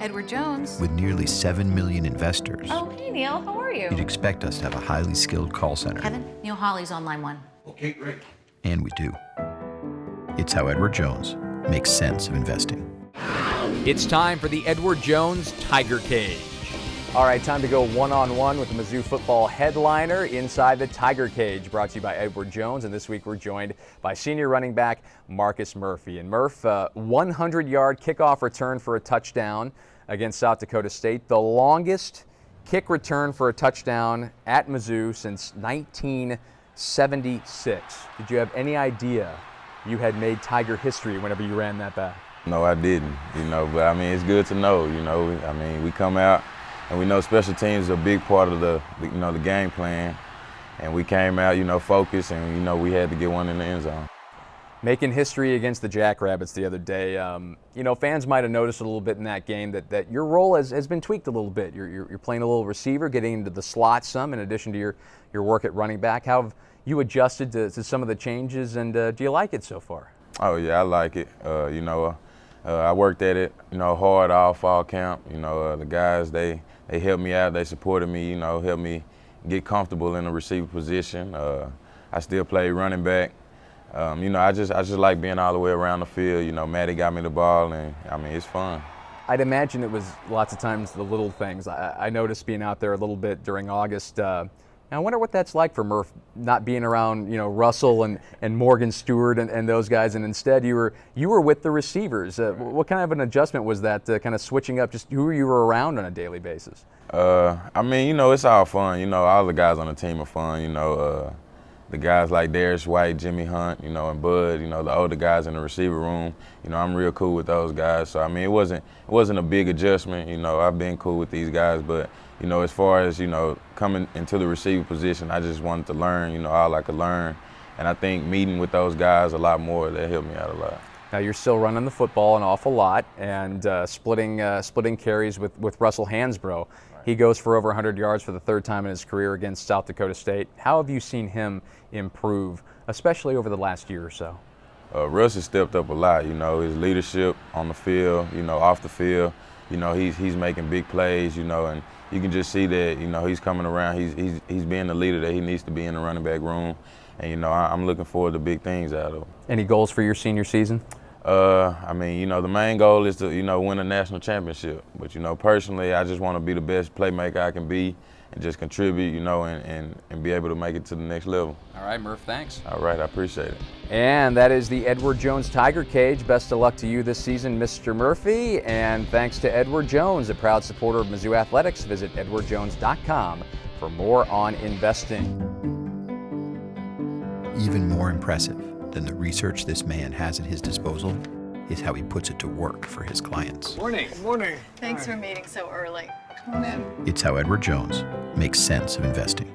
Edward Jones. With nearly 7 million investors, Oh, hey, Neil. How are you? you'd expect us to have a highly skilled call center. Kevin, Neil Hawley's on line 1. Okay, great. And we do. It's how Edward Jones makes sense of investing. It's time for the Edward Jones Tiger Cage. All right, time to go one-on-one with the Mizzou football headliner inside the Tiger Cage, brought to you by Edward Jones. And this week we're joined by senior running back Marcus Murphy. And Murph, 100-yard kickoff return for a touchdown against South Dakota State, the longest kick return for a touchdown at Mizzou since 1976. Did you have any idea you had made Tiger history whenever you ran that back? No, I didn't, but I mean, it's good to know, I mean, we come out and we know special teams is a big part of the game plan, and we came out, focused, and, we had to get one in the end zone. Making history against the Jackrabbits the other day, fans might have noticed a little bit in that game that your role has been tweaked a little bit. You're playing a little receiver, getting into the slot some, in addition to your work at running back. How have you adjusted to some of the changes, and do you like it so far? Oh, yeah, I like it. I worked at it, hard all fall camp. The guys, they helped me out. They supported me, helped me get comfortable in the receiver position. I still play running back. I just like being all the way around the field. Maddie got me the ball, and, I mean, it's fun. I'd imagine it was lots of times the little things. I noticed being out there a little bit during August. I wonder what that's like for Murph, not being around, Russell and Morgan Stewart and those guys, and instead you were with the receivers. What kind of an adjustment was that, kind of switching up just who you were around on a daily basis? I mean, it's all fun. All the guys on the team are fun. The guys like Darius White, Jimmy Hunt, and Bud, the older guys in the receiver room. I'm real cool with those guys. So I mean, it wasn't a big adjustment. I've been cool with these guys, but as far as coming into the receiver position, I just wanted to learn, all I could learn, and I think meeting with those guys a lot more, that helped me out a lot. Now you're still running the football an awful lot and splitting carries with Russell Hansbrough. He goes for over 100 yards for the third time in his career against South Dakota State. How have you seen him improve, especially over the last year or so? Russ has stepped up a lot. His leadership on the field, off the field. He's making big plays. And you can just see that. He's coming around. He's being the leader that he needs to be in the running back room. And I'm looking forward to big things out of him. Any goals for your senior season? I mean, the main goal is to, win a national championship. But, personally, I just want to be the best playmaker I can be and just contribute, and be able to make it to the next level. All right, Murph, thanks. All right, I appreciate it. And that is the Edward Jones Tiger Cage. Best of luck to you this season, Mr. Murphy. And thanks to Edward Jones, a proud supporter of Mizzou Athletics. Visit edwardjones.com for more on investing. Even more impressive than the research this man has at his disposal is how he puts it to work for his clients. Morning. Morning. Thanks for meeting so early. Come on in. It's how Edward Jones makes sense of investing.